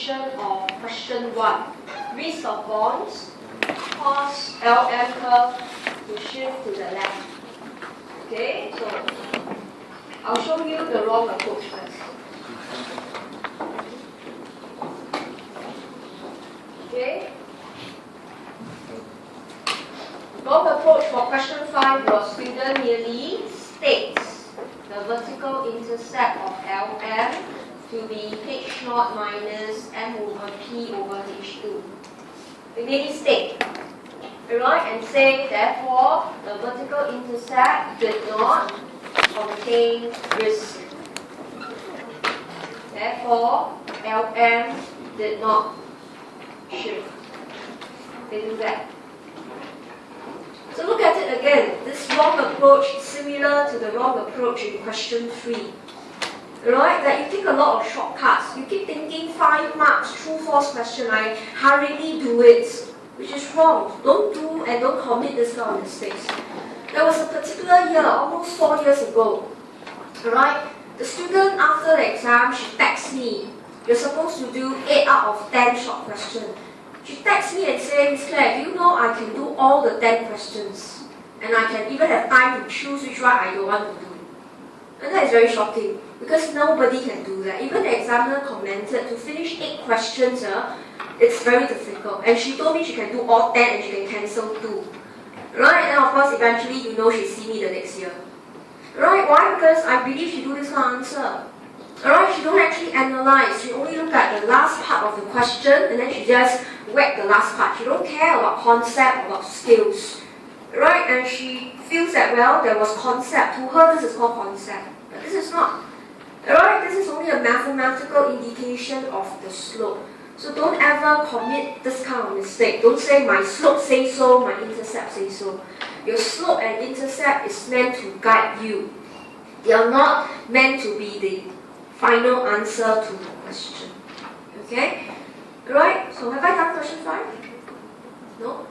indication of question 1. Risk of bonds cause LM curve to shift to the left. Okay, so I'll show you the wrong approach first. Okay. Wrong approach for question 5 was student merely states the vertical intercept of LM to be H0 minus M over P over H2. We merely state, alright, and say therefore the vertical intercept did not contain risk. Therefore, LM did not shift. They do that. So look at it again. This wrong approach is similar to the wrong approach in question 3. Right? That you take a lot of shortcuts. You keep thinking 5 marks, true, false question. I hurriedly do it, which is wrong. Don't do and don't commit this kind of mistakes. There was a particular year, almost 4 years ago. Right? The student after the exam, she texts me. You're supposed to do 8 out of 10 short questions. She texts me and says, Miss Claire, do you know I can do all the 10 questions? And I can even have time to choose which one I don't want to do. And that is very shocking, because nobody can do that. Even the examiner commented to finish 8 questions, it's very difficult. And she told me she can do all 10 and she can cancel 2. Right? And of course, eventually, you know, she'll see me the next year. Right? Why? Because I believe she do this kind of answer. Alright, she don't actually analyze. She only look at the last part of the question and then she just whack the last part. She don't care about concept, about skills. Right? And she feels that, well, there was concept. To her, this is called concept. But this is not. Alright, this is only a mathematical indication of the slope. So don't ever commit this kind of mistake. Don't say my slope says so, my intercept says so. Your slope and intercept is meant to guide you. They are not meant to be the final answer to the question. Okay? Right? So have I done question 5? No?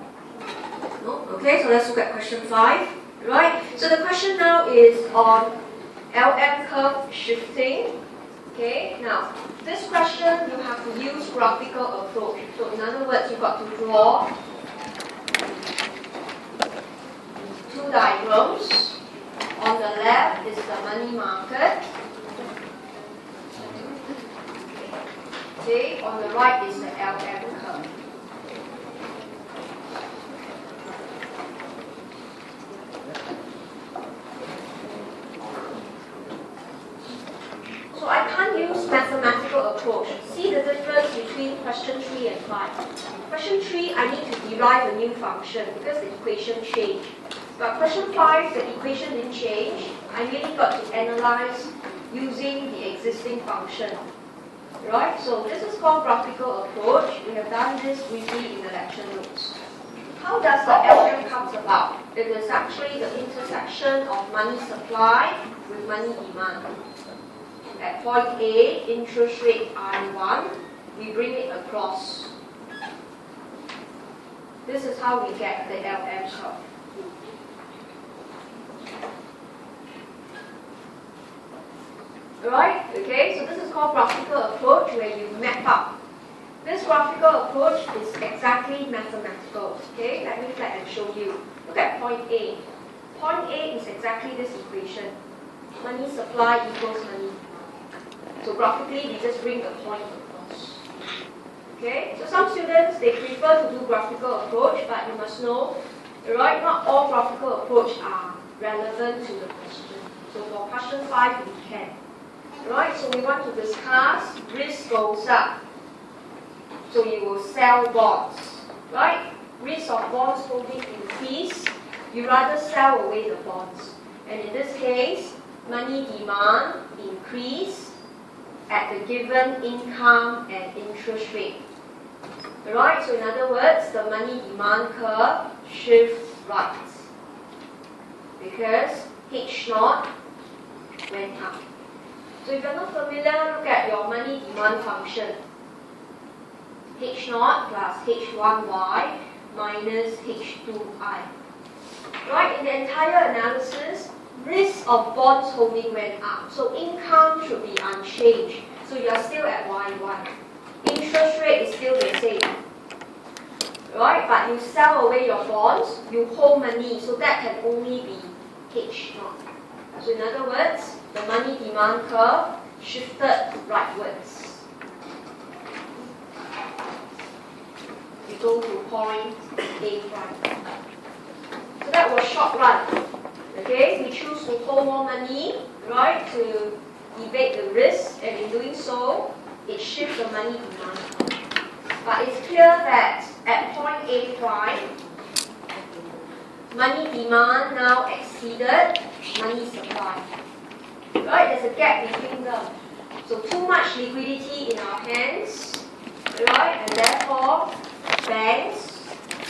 No? Okay, so let's look at question 5. Right? So the question now is on LM curve shifting. Okay? Now, this question you have to use graphical approach. So in other words, you've got to draw 2 diagrams. On the left is the money market. Okay, on the right is the LM curve. So I can't use mathematical approach. See the difference between question 3 and 5. Question 3, I need to derive a new function because the equation changed. But question 5, the equation didn't change. I really got to analyze using the existing function. Right? So this is called graphical approach. We have done this briefly in the lecture notes. How does the LM comes about? It is actually the intersection of money supply with money demand. At point A, interest rate I1, we bring it across. This is how we get the LM curve. Right? Okay, so this is called graphical approach where you map up. This graphical approach is exactly mathematical. Okay, let me flag and show you. Look at point A. Point A is exactly this equation. Money supply equals money. So graphically, we just bring the point across. Okay, so some students, they prefer to do graphical approach, but you must know, right, not all graphical approach are relevant to the question. So for question 5, we can. Right, so we want to discuss risk goes up. So you will sell bonds. Right? Risk of bonds holding increase. You rather sell away the bonds. And in this case, money demand increase at the given income and interest rate. Right? So in other words, the money demand curve shifts right. Because H0 went up. So if you're not familiar, look at your money demand function. H0 plus H1y minus H2i. Right, in the entire analysis, risk of bonds holding went up. So income should be unchanged. So you are still at Y1. Interest right? But you sell away your bonds, you hold money, so that can only be H naught. So in other words, the money demand curve shifted rightwards. We go to point A prime. So that was short run. Okay, we choose to hold more money, right, to evade the risk, and in doing so, it shifts the money demand. But it's clear that at point A prime, money demand now exceeded money supply. Right, there's a gap between them. So too much liquidity in our hands, right, and therefore banks,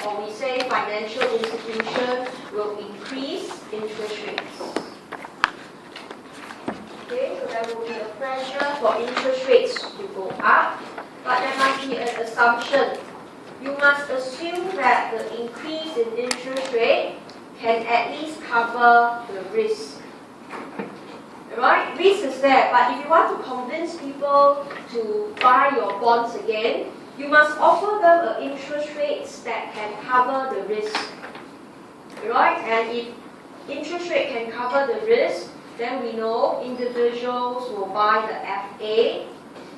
or we say financial institutions, will increase interest rates. Okay, so there will be a pressure for interest rates to go up, but there must be an assumption. You must assume that the increase in interest rate can at least cover the risk. Right? Risk is there, but if you want to convince people to buy your bonds again, you must offer them an interest rate that can cover the risk. Right? And if interest rate can cover the risk, then we know individuals will buy the FA,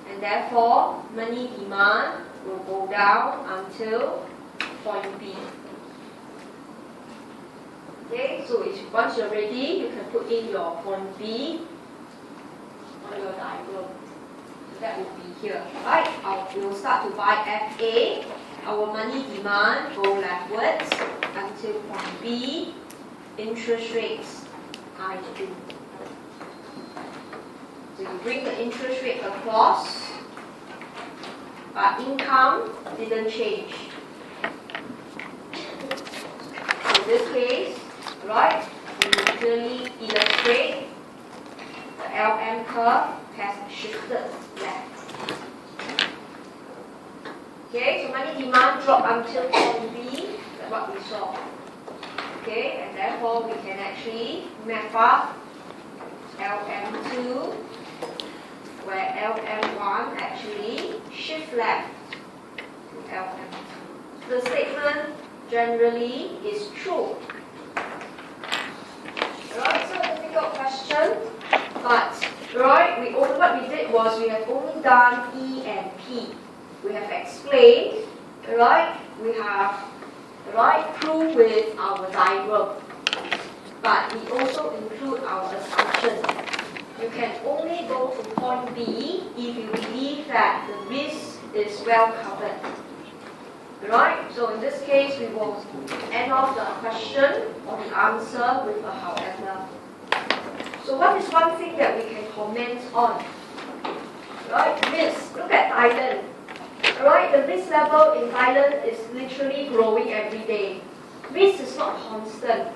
and therefore money demand will go down until point B. Okay, so once you're ready, you can put in your point B on your diagram. So that will be here, right? We'll start to buy FA. Our money demand go leftwards until point B. Interest rates I2. So you bring the interest rate across, but income didn't change. So in this case, right, we will clearly illustrate the LM curve has shifted left. Okay, so money demand dropped until point B, that's what we saw. Okay, and therefore we can actually map up LM2, where LM1 actually shift left to LM2. The statement generally is true. Right, so a difficult question, but right, what we did was we have only done E and P. We have explained, right? We have proved with our diagram, but we also include our assumption. You can only go to point B if you believe that the risk is well covered. Right? So in this case, we will end off the question or the answer with a however. So what is one thing that we can comment on? Right? Risk. Look at Thailand. Right? The risk level in Thailand is literally growing every day. Risk is not constant.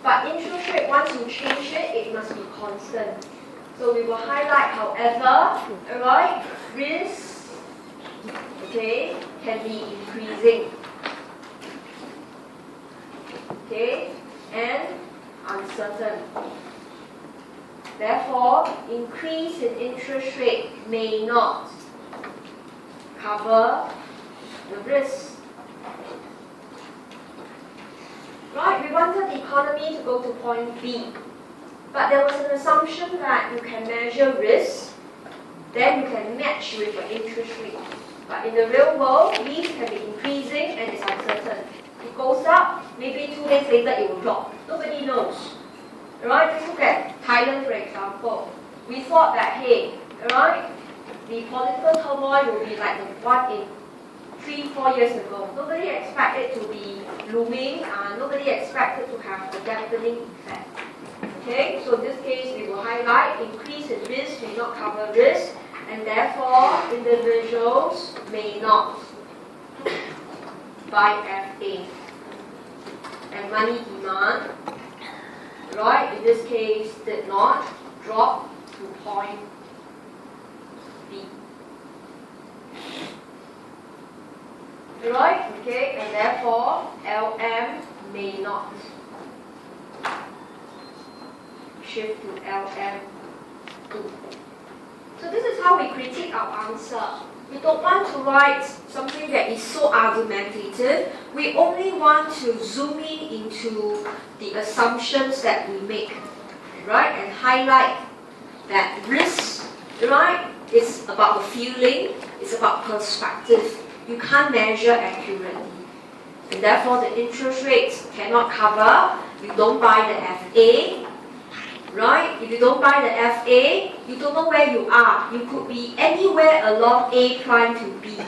But interest rate, once you change it, it must be constant. So we will highlight, however, right, risk, okay, can be increasing, okay, and uncertain. Therefore, increase in interest rate may not cover the risk. Right, we wanted the economy to go to point B. But there was an assumption that you can measure risk, then you can match with the interest rate. But in the real world, risk can be increasing and it's uncertain. It goes up, maybe 2 days later it will drop. Nobody knows. Right? Just look at Thailand, for example. We thought that, hey, right, the political turmoil will be like the one in 3-4 years ago. Nobody expected it to be looming, nobody expected to have a deafening effect. Okay, so in this case, we will highlight increase in risk may not cover risk, and therefore individuals may not buy FA. And money demand, right, in this case, did not drop to point B. Right, okay, and therefore LM may not shift to LM2. So this is how we critique our answer. We don't want to write something that is so argumentative. We only want to zoom in into the assumptions that we make, right? And highlight that risk, right, is about the feeling, it's about perspective. You can't measure accurately. And therefore the interest rates cannot cover. You don't buy the FA, right? If you don't buy the FA, you don't know where you are. You could be anywhere along A prime to B.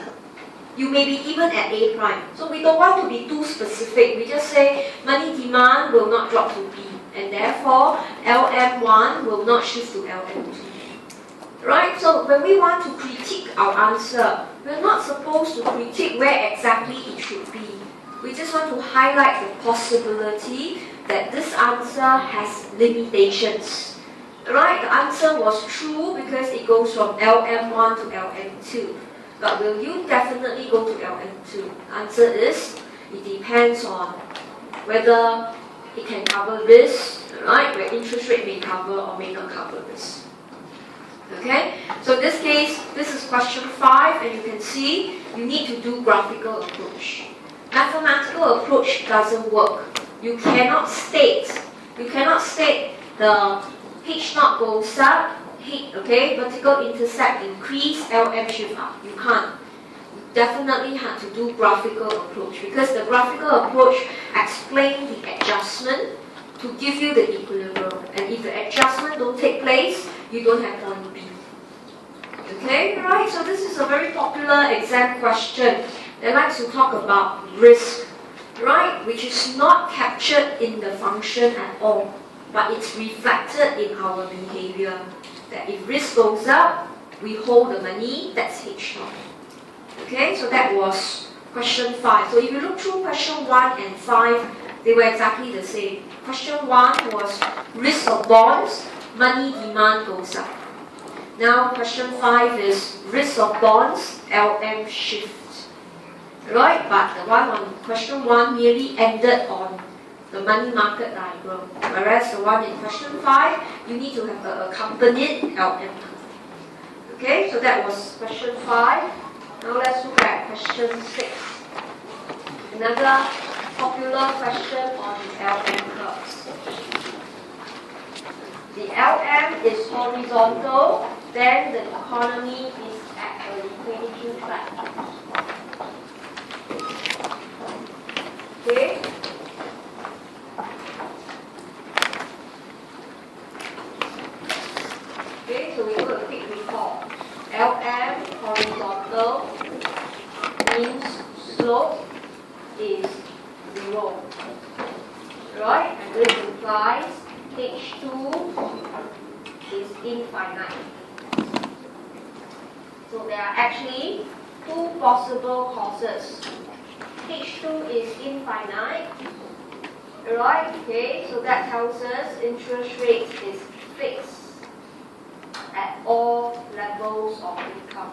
You may be even at A prime. So we don't want to be too specific. We just say money demand will not drop to B. And therefore, LM1 will not shift to LM2. Right? So when we want to critique our answer, we're not supposed to critique where exactly it should be. We just want to highlight the possibility that this answer has limitations. Right? The answer was true because it goes from LM1 to LM2. But will you definitely go to LM2? The answer is, it depends on whether it can cover risk, right? Where interest rate may cover or may not cover risk. Okay? So in this case, this is question 5, and you can see you need to do graphical approach. Mathematical approach doesn't work. You cannot state the H0 goes up, okay, vertical intercept increase, LM shift up. You can't. You definitely have to do graphical approach because the graphical approach explains the adjustment to give you the equilibrium. And if the adjustment don't take place, you don't have point B. Okay, right? So this is a very popular exam question that likes to talk about risk, right? Which is not captured in the function at all, but it's reflected in our behavior. That if risk goes up, we hold the money, that's H0. Okay, so that was question 5. So if you look through question 1 and 5, they were exactly the same. Question 1 was risk of bonds, money demand goes up. Now question 5 is risk of bonds, LM shift. Right, but the one on question 1 merely ended on the money market diagram, whereas the one in question 5, you need to have an accompanied LM curve. Okay, so that was question 5. Now let's look at question 6. Another popular question on LM curves. The LM is horizontal, then the economy is at a replenishing track. Okay. Okay, so we do a quick recall. LM horizontal means slope is 0. Right? And this implies H2 is infinite. So there are actually 2 possible causes. H2 is infinite, right? Okay, so that tells us interest rate is fixed at all levels of income.